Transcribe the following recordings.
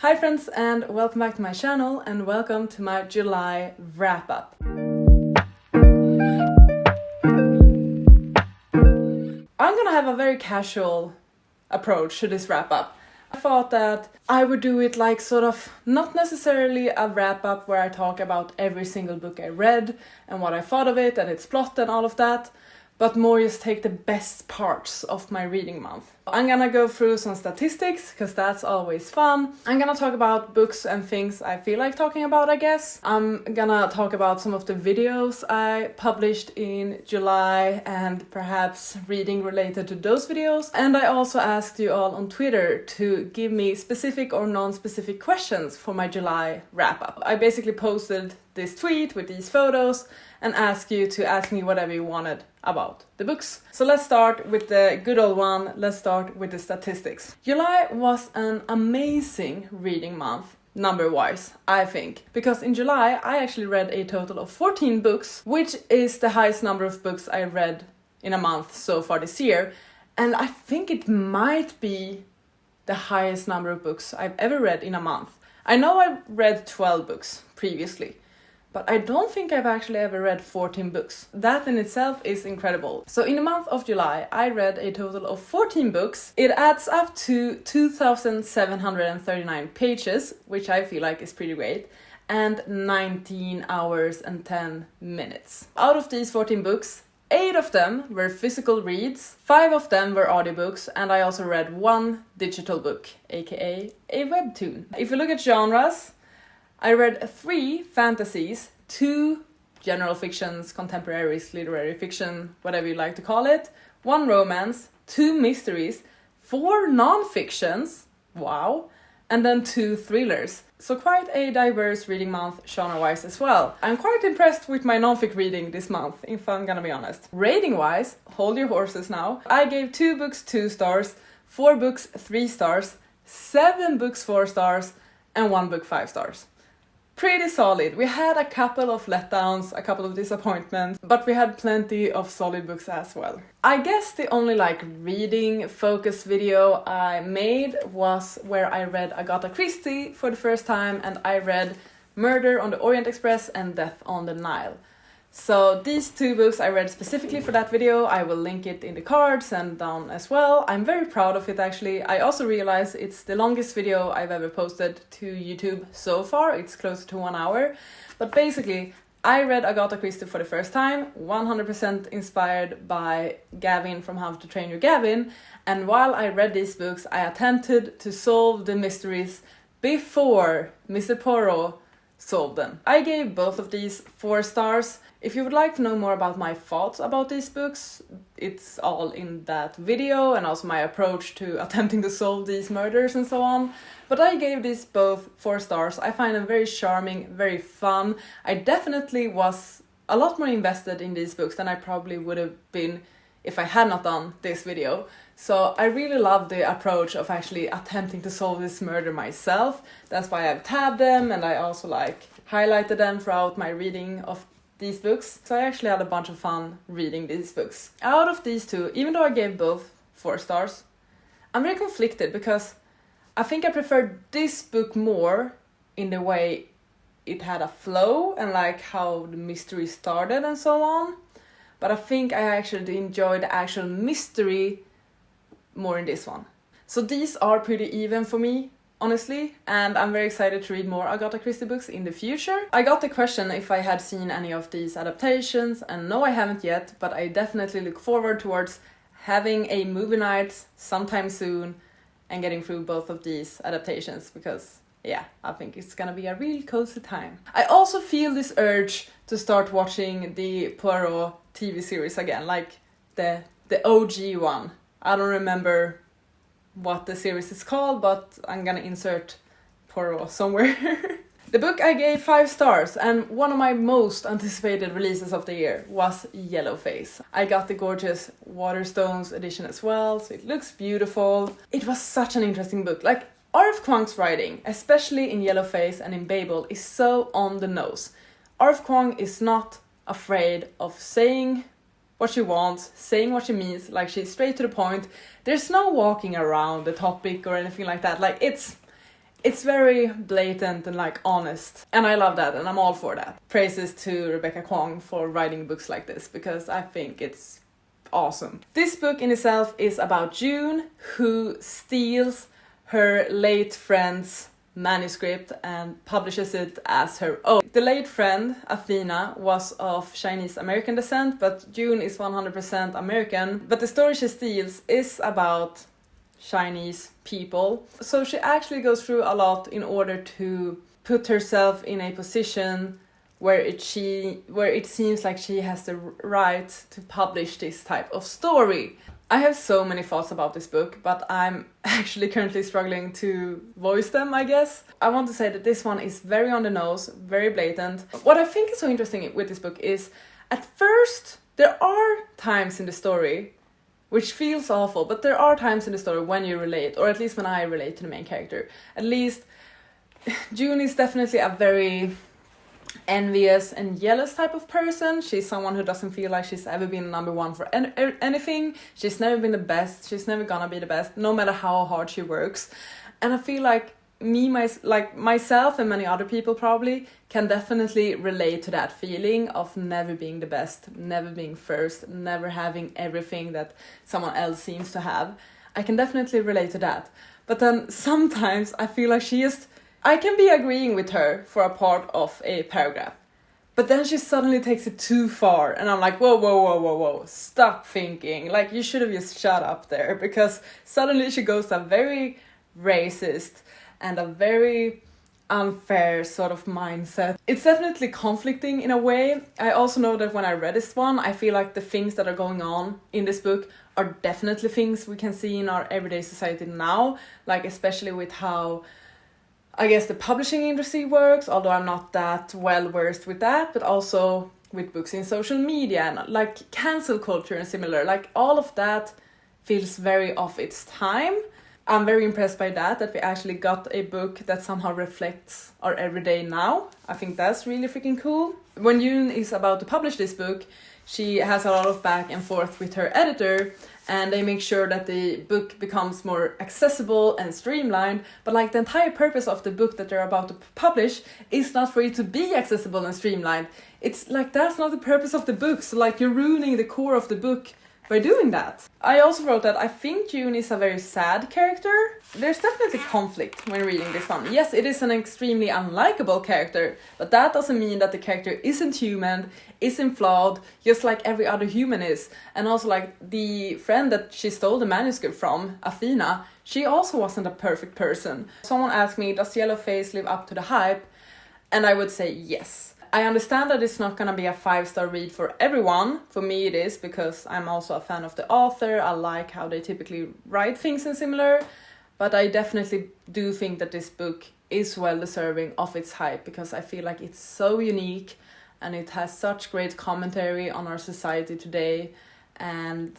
Hi friends and welcome back to my channel and welcome to my July wrap-up. I'm gonna have a very casual approach to this wrap-up. I thought that I would do it like sort of not necessarily a wrap-up where I talk about every single book I read and what I thought of it and its plot and all of that, but more just take the best parts of my reading month. I'm gonna go through some statistics, because that's always fun. I'm gonna talk about books and things I feel like talking about, I guess. I'm gonna talk about some of the videos I published in July and perhaps reading related to those videos. And I also asked you all on Twitter to give me specific or non-specific questions for my July wrap-up. I basically posted this tweet with these photos and ask you to ask me whatever you wanted about the books. So let's start with the good old one. Let's start with the statistics. July was an amazing reading month, number-wise, I think. Because in July, I actually read a total of 14 books, which is the highest number of books I read in a month so far this year. And I think it might be the highest number of books I've ever read in a month. I know I've read 12 books previously, but I don't think I've actually ever read 14 books. That in itself is incredible. So in the month of July, I read a total of 14 books. It adds up to 2,739 pages, which I feel like is pretty great, and 19 hours and 10 minutes. Out of these 14 books, 8 of them were physical reads, 5 of them were audiobooks, and I also read 1 digital book, aka a webtoon. If you look at genres, I read 3 fantasies, 2 general fictions, contemporaries, literary fiction, whatever you like to call it, 1 romance, 2 mysteries, 4 non-fictions, wow, and then 2 thrillers. So quite a diverse reading month genre-wise as well. I'm quite impressed with my non-fic reading this month, if I'm gonna be honest. Rating-wise, hold your horses now, I gave 2 books 2 stars, 4 books 3 stars, 7 books 4 stars, and 1 book 5 stars. Pretty solid. We had a couple of letdowns, a couple of disappointments, but we had plenty of solid books as well. I guess the only reading focus video I made was where I read Agatha Christie for the first time, and I read Murder on the Orient Express and Death on the Nile. So these 2 books I read specifically for that video. I will link it in the cards and down as well. I'm very proud of it actually. I also realized it's the longest video I've ever posted to YouTube so far. It's close to 1 hour. But basically, I read Agatha Christie for the first time, 100% inspired by Gavin from How to Train Your Gavin. And while I read these books, I attempted to solve the mysteries before Mr. Poirot solved them. I gave both of these 4 stars. If you would like to know more about my thoughts about these books, it's all in that video, and also my approach to attempting to solve these murders and so on. But I gave these both 4 stars. I find them very charming, very fun. I definitely was a lot more invested in these books than I probably would have been if I had not done this video. So I really love the approach of actually attempting to solve this murder myself. That's why I've tabbed them, and I also highlighted them throughout my reading of these books. So I actually had a bunch of fun reading these books. Out of these 2, even though I gave both 4 stars, I'm very conflicted because I think I preferred this book more in the way it had a flow and how the mystery started and so on. But I think I actually enjoyed the actual mystery more in this one. So these are pretty even for me, honestly, and I'm very excited to read more Agatha Christie books in the future. I got the question if I had seen any of these adaptations, and no, I haven't yet, but I definitely look forward towards having a movie night sometime soon and getting through both of these adaptations, because yeah, I think it's gonna be a real cozy time. I also feel this urge to start watching the Poirot TV series again, the OG one. I don't remember what the series is called, but I'm gonna insert Poirot somewhere. The book I gave 5 stars, and one of my most anticipated releases of the year was Yellowface. I got the gorgeous Waterstones edition as well, so it looks beautiful. It was such an interesting book. R.F. Kuang's writing, especially in Yellowface and in Babel, is so on the nose. R.F. Kuang is not afraid of saying what she wants, saying what she means, she's straight to the point. There's no walking around the topic or anything like that. It's very blatant and like honest, and I love that, and I'm all for that. Praises to Rebecca Kwong for writing books like this, because I think it's awesome. This book in itself is about June, who steals her late friend's manuscript and publishes it as her own. The late friend, Athena, was of Chinese American descent, but June is 100% American. But the story she steals is about Chinese people. So she actually goes through a lot in order to put herself in a position where it seems like she has the right to publish this type of story. I have so many thoughts about this book, but I'm actually currently struggling to voice them, I guess. I want to say that this one is very on the nose, very blatant. What I think is so interesting with this book is, at first, there are times in the story which feels awful, but there are times in the story when you relate, or at least when I relate to the main character. At least, June is definitely a very envious and jealous type of person. She's someone who doesn't feel like she's ever been number one for anything. She's never been the best. She's never gonna be the best, no matter how hard she works. And I feel like myself and many other people probably can definitely relate to that feeling of never being the best, never being first, never having everything that someone else seems to have. I can definitely relate to that. But then sometimes I feel like I can be agreeing with her for a part of a paragraph, but then she suddenly takes it too far, and I'm like, whoa, stop thinking. Like, you should have just shut up there, because suddenly she goes to a very racist and a very unfair sort of mindset. It's definitely conflicting in a way. I also know that when I read this one, I feel like the things that are going on in this book are definitely things we can see in our everyday society now, like especially with how I guess the publishing industry works, although I'm not that well versed with that, but also with books in social media and like cancel culture and similar. Like, all of that feels very off its time. I'm very impressed by that we actually got a book that somehow reflects our everyday now. I think that's really freaking cool. When Yoon is about to publish this book, she has a lot of back and forth with her editor, and they make sure that the book becomes more accessible and streamlined. But like, the entire purpose of the book that they're about to publish is not for it to be accessible and streamlined. It's like, that's not the purpose of the book. So like, you're ruining the core of the book by doing that. I also wrote that I think June is a very sad character. There's definitely conflict when reading this one. Yes, it is an extremely unlikable character, but that doesn't mean that the character isn't human, isn't flawed, just like every other human is. And also, like, the friend that she stole the manuscript from, Athena, she also wasn't a perfect person. Someone asked me, does Yellowface live up to the hype? And I would say yes. I understand that it's not gonna be a 5-star read for everyone. For me it is, because I'm also a fan of the author. I like how they typically write things and similar. But I definitely do think that this book is well deserving of its hype, because I feel like it's so unique and it has such great commentary on our society today. And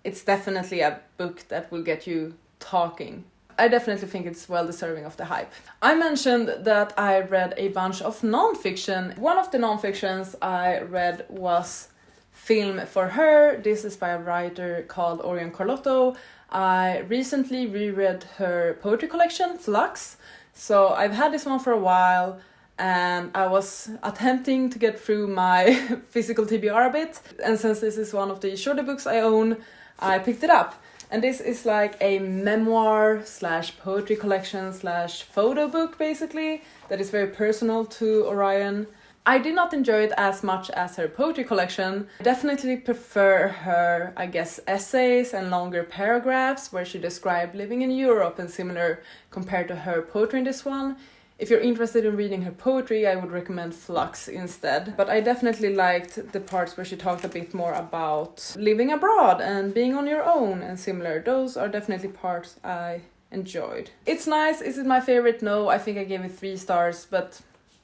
it's definitely a book that will get you talking. I definitely think it's well deserving of the hype. I mentioned that I read a bunch of non-fiction. One of the non-fictions I read was Film for Her. This is by a writer called Orion Carlotto. I recently reread her poetry collection, Flux. So I've had this one for a while, and I was attempting to get through my physical TBR a bit. And since this is one of the shorter books I own, I picked it up. And this is like a memoir / poetry collection / photo book, basically, that is very personal to Orion. I did not enjoy it as much as her poetry collection. I definitely prefer her, I guess, essays and longer paragraphs where she described living in Europe and similar compared to her poetry in this one. If you're interested in reading her poetry, I would recommend Flux instead. But I definitely liked the parts where she talked a bit more about living abroad and being on your own and similar. Those are definitely parts I enjoyed. It's nice. Is it my favorite? No, I think I gave it 3 stars, but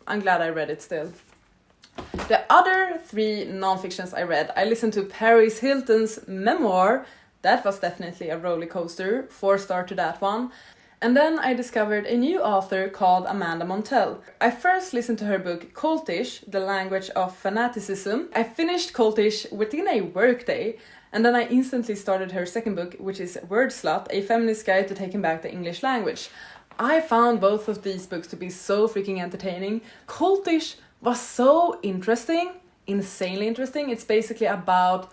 I'm glad I read it still. The other 3 non-fictions I read, I listened to Paris Hilton's memoir. That was definitely a roller coaster. 4 star to that one. And then I discovered a new author called Amanda Montell. I first listened to her book Cultish, The Language of Fanaticism. I finished Cultish within a workday, and then I instantly started her second book, which is Word Slut, a feminist guide to taking back the English language. I found both of these books to be so freaking entertaining. Cultish was so interesting, insanely interesting. It's basically about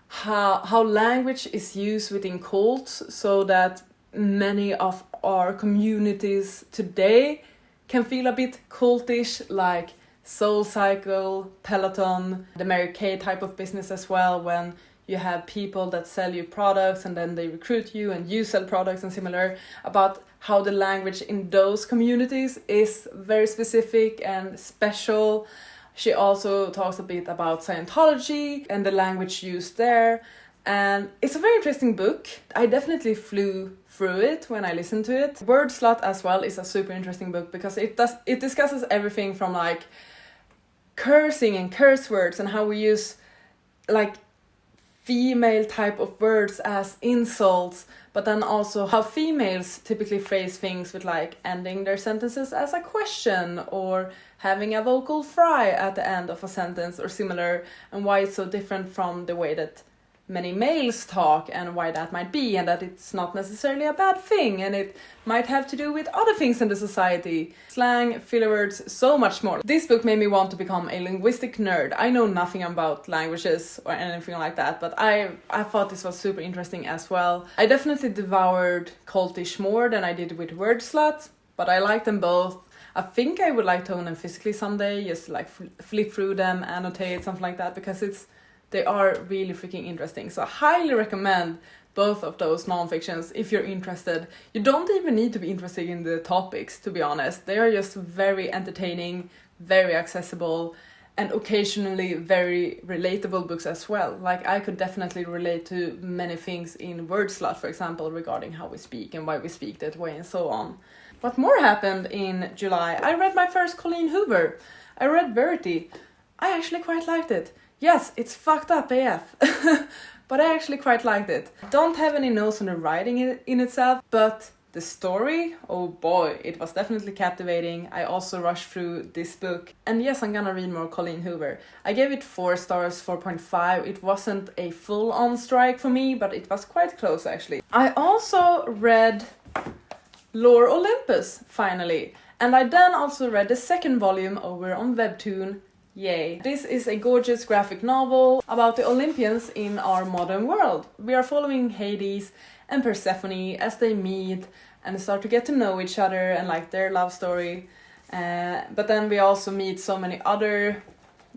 how language is used within cults so that many of our communities today can feel a bit cultish, like Soul Cycle, Peloton, the Mary Kay type of business as well, when you have people that sell you products and then they recruit you and you sell products and similar, about how the language in those communities is very specific and special. She also talks a bit about Scientology and the language used there. And it's a very interesting book. I definitely flew through it when I listened to it. Word Slut as well is a super interesting book because it discusses everything from like cursing and curse words and how we use like female type of words as insults, but then also how females typically phrase things with like ending their sentences as a question or having a vocal fry at the end of a sentence or similar, and why it's so different from the way that many males talk and why that might be, and that it's not necessarily a bad thing and it might have to do with other things in the society. Slang, filler words, so much more. This book made me want to become a linguistic nerd. I know nothing about languages or anything like that, but I thought this was super interesting as well. I definitely devoured Cultish more than I did with Word Slut, but I like them both. I think I would like to own them physically someday, just like flip through them, annotate, something like that, because they are really freaking interesting. So I highly recommend both of those non-fictions if you're interested. You don't even need to be interested in the topics, to be honest. They are just very entertaining, very accessible, and occasionally very relatable books as well. Like I could definitely relate to many things in Word Slut, for example, regarding how we speak and why we speak that way and so on. What more happened in July? I read my first Colleen Hoover. I read Verity. I actually quite liked it. Yes, it's fucked up AF, but I actually quite liked it. Don't have any notes on the writing in itself, but the story, oh boy, it was definitely captivating. I also rushed through this book. And yes, I'm gonna read more Colleen Hoover. I gave it 4 stars, 4.5. It wasn't a full-on strike for me, but it was quite close actually. I also read Lore Olympus, finally. And I then also read the second volume over on Webtoon. Yay. This is a gorgeous graphic novel about the Olympians in our modern world. We are following Hades and Persephone as they meet and start to get to know each other and like their love story. But then we also meet so many other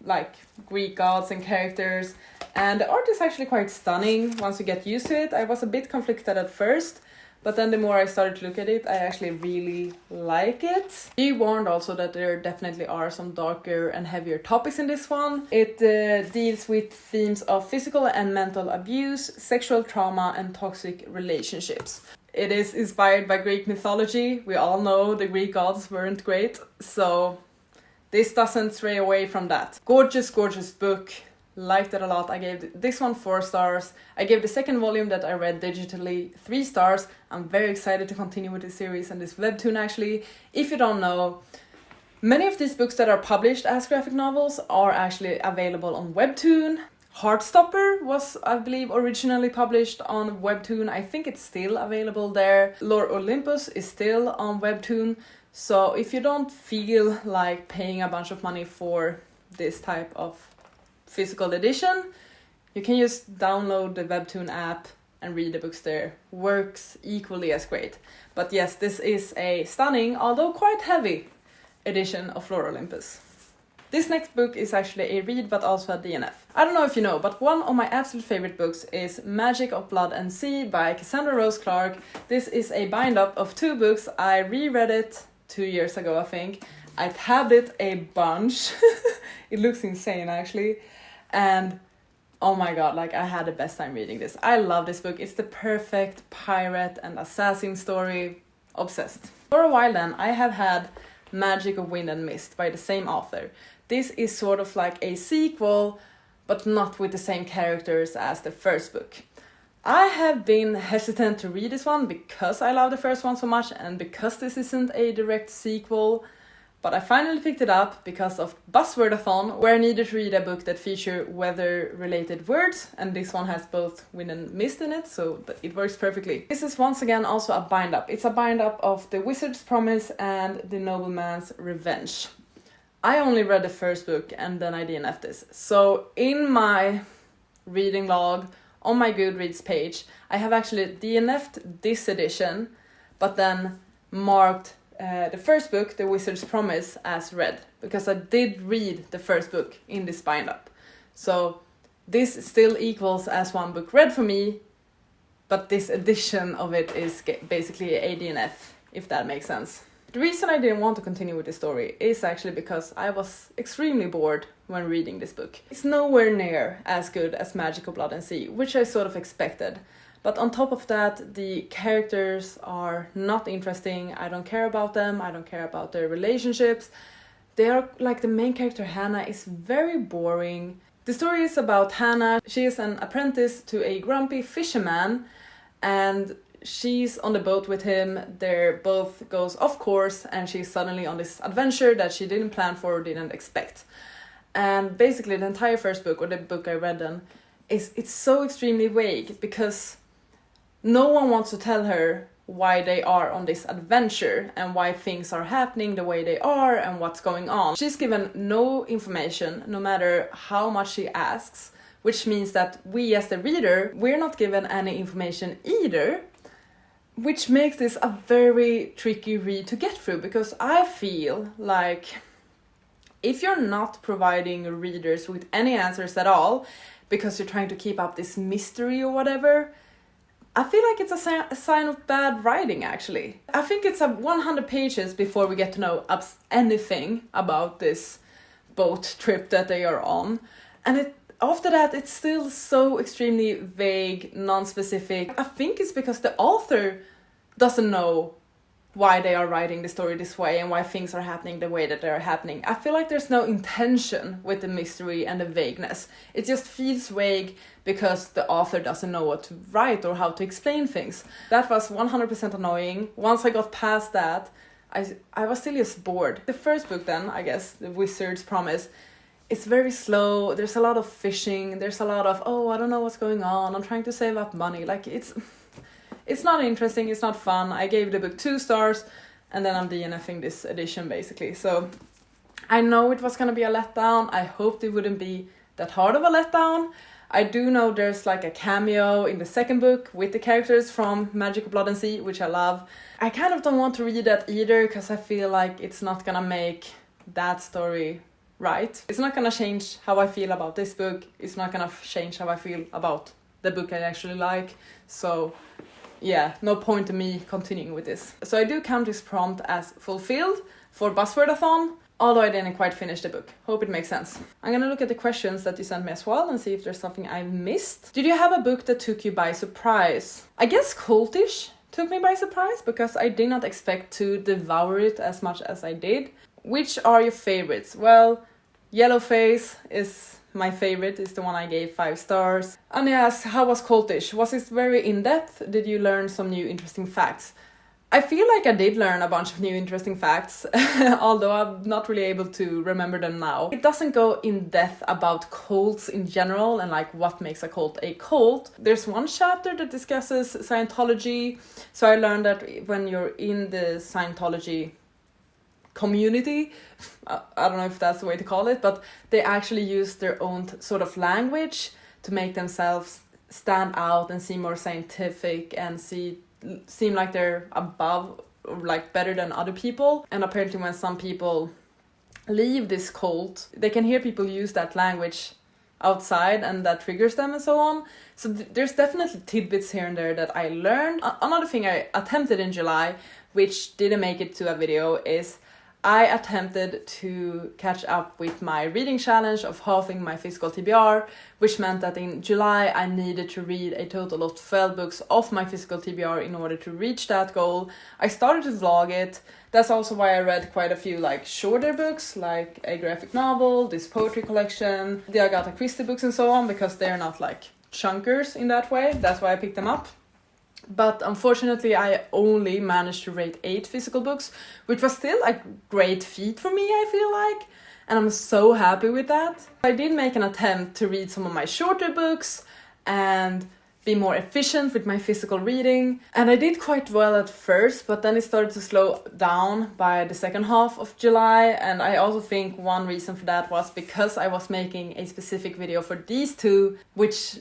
like Greek gods and characters. And the art is actually quite stunning once you get used to it. I was a bit conflicted at first, but then the more I started to look at it, I actually really like it. Be warned also that there definitely are some darker and heavier topics in this one. It deals with themes of physical and mental abuse, sexual trauma, and toxic relationships. It is inspired by Greek mythology. We all know the Greek gods weren't great, so this doesn't stray away from that. Gorgeous, gorgeous book. Liked it a lot. I gave this one 4 stars. I gave the second volume that I read digitally 3 stars. I'm very excited to continue with this series and this webtoon actually. If you don't know, many of these books that are published as graphic novels are actually available on Webtoon. Heartstopper was, I believe, originally published on Webtoon. I think it's still available there. Lore Olympus is still on Webtoon. So if you don't feel like paying a bunch of money for this type of physical edition, you can just download the Webtoon app and read the books there. Works equally as great. But yes, this is a stunning, although quite heavy, edition of Lore Olympus. This next book is actually a read but also a DNF. I don't know if you know, but one of my absolute favorite books is Magic of Blood and Sea by Cassandra Rose Clarke. This is a bind-up of 2 books. I reread it 2 years ago, I think. I tabbed it a bunch. It looks insane actually. And oh my god, like I had the best time reading this. I love this book. It's the perfect pirate and assassin story. Obsessed. For a while then, I have had Magic of Wind and Mist by the same author. This is sort of like a sequel, but not with the same characters as the first book. I have been hesitant to read this one because I love the first one so much and because this isn't a direct sequel. but I finally picked it up because of Buzzwordathon, where I needed to read a book that feature weather-related words, and this one has both win and mist in it, so it works perfectly. This is once again also a bind-up. It's a bind-up of The Wizard's Promise and The Nobleman's Revenge. I only read the first book and then I DNF'd this. So in my reading log on my Goodreads page, I have actually DNF'd this edition, but then marked the first book, The Wizard's Promise, as read, because I did read the first book in this bind-up. So this still equals as one book read for me, but this edition of it is basically a DNF, if that makes sense. The reason I didn't want to continue with the story is actually because I was extremely bored when reading this book. It's nowhere near as good as Magical Blood and Sea, which I sort of expected. But on top of that, the characters are not interesting. I don't care about them. I don't care about their relationships. They are like, the main character Hannah is very boring. The story is about Hannah. She is an apprentice to a grumpy fisherman, and she's on the boat with him. They're both goes off course, and she's suddenly on this adventure that she didn't plan for or didn't expect. And basically the entire first book, or the book I read then, it's so extremely vague, because no one wants to tell her why they are on this adventure and why things are happening the way they are and what's going on. She's given no information, no matter how much she asks, which means that we as the reader, we're not given any information either, which makes this a very tricky read to get through, because I feel like if you're not providing readers with any answers at all, because you're trying to keep up this mystery or whatever, I feel like it's a sign of bad writing, actually. I think it's 100 pages before we get to know anything about this boat trip that they are on. And after that, it's still so extremely vague, non-specific. I think it's because the author doesn't know why they are writing the story this way and why things are happening the way that they are happening. I feel like there's no intention with the mystery and the vagueness. It just feels vague because the author doesn't know what to write or how to explain things. That was 100% annoying. Once I got past that, I was still just bored. The first book then, I guess, The Wizard's Promise, it's very slow. There's a lot of fishing. There's a lot of, I don't know what's going on. I'm trying to save up money. Like, it's not interesting, it's not fun. I gave the book 2 stars, and then I'm DNFing this edition basically. So I know it was gonna be a letdown. I hoped it wouldn't be that hard of a letdown. I do know there's like a cameo in the second book with the characters from Magical Blood and Sea, which I love. I kind of don't want to read that either, because I feel like it's not gonna make that story right. It's not gonna change how I feel about this book. It's not gonna change how I feel about the book I actually like. So yeah, no point in me continuing with this. So I do count this prompt as fulfilled for Buzzwordathon, although I didn't quite finish the book. Hope it makes sense. I'm gonna look at the questions that you sent me as well and see if there's something I've missed. Did you have a book that took you by surprise? I guess Cultish took me by surprise, because I did not expect to devour it as much as I did. Which are your favorites? Well, Yellowface is my favorite, is the one I gave 5 stars. And yes, how was Cultish? Was it very in-depth? Did you learn some new interesting facts? I feel like I did learn a bunch of new interesting facts, although I'm not really able to remember them now. It doesn't go in depth about cults in general and like what makes a cult a cult. There's one chapter that discusses Scientology, so I learned that when you're in the Scientology community, I don't know if that's the way to call it, but they actually use their own sort of language to make themselves stand out and seem more scientific and seem like they're above or like better than other people. And apparently when some people leave this cult, they can hear people use that language outside and that triggers them and so on. So there's definitely tidbits here and there that I learned. Another thing I attempted in July, which didn't make it to a video, is I attempted to catch up with my reading challenge of halving my physical TBR, which meant that in July I needed to read a total of 12 books of my physical TBR in order to reach that goal. I started to vlog it. That's also why I read quite a few like shorter books, like a graphic novel, this poetry collection, the Agatha Christie books and so on, because they're not like chunkers in that way. That's why I picked them up. But unfortunately, I only managed to rate 8 physical books, which was still a great feat for me, I feel like. And I'm so happy with that. I did make an attempt to read some of my shorter books and be more efficient with my physical reading. And I did quite well at first, but then it started to slow down by the second half of July. And I also think one reason for that was because I was making a specific video for these two, which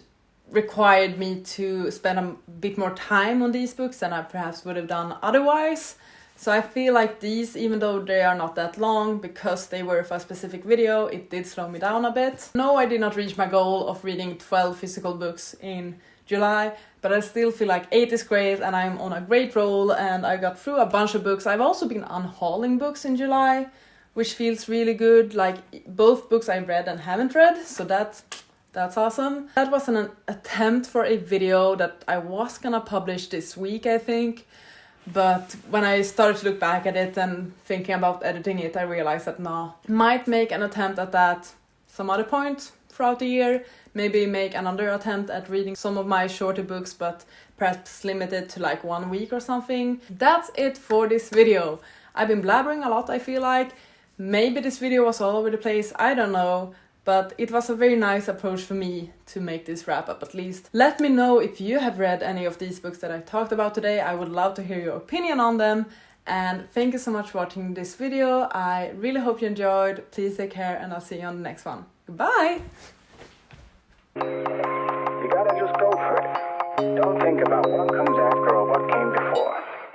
required me to spend a bit more time on these books than I perhaps would have done otherwise. So I feel like these, even though they are not that long, because they were for a specific video, it did slow me down a bit. No, I did not reach my goal of reading 12 physical books in July, but I still feel like 8 is great and I'm on a great roll and I got through a bunch of books. I've also been unhauling books in July, which feels really good. Like both books I've read and haven't read, so that's awesome. That was an attempt for a video that I was gonna publish this week, I think. But when I started to look back at it and thinking about editing it, I realized that might make an attempt at that some other point throughout the year. Maybe make another attempt at reading some of my shorter books, but perhaps limit it to like 1 week or something. That's it for this video. I've been blabbering a lot, I feel like. Maybe this video was all over the place, I don't know. But it was a very nice approach for me to make this wrap up at least. Let me know if you have read any of these books that I talked about today. I would love to hear your opinion on them. And thank you so much for watching this video. I really hope you enjoyed. Please take care and I'll see you on the next one. Goodbye! You gotta just go for it. Don't think about what comes after.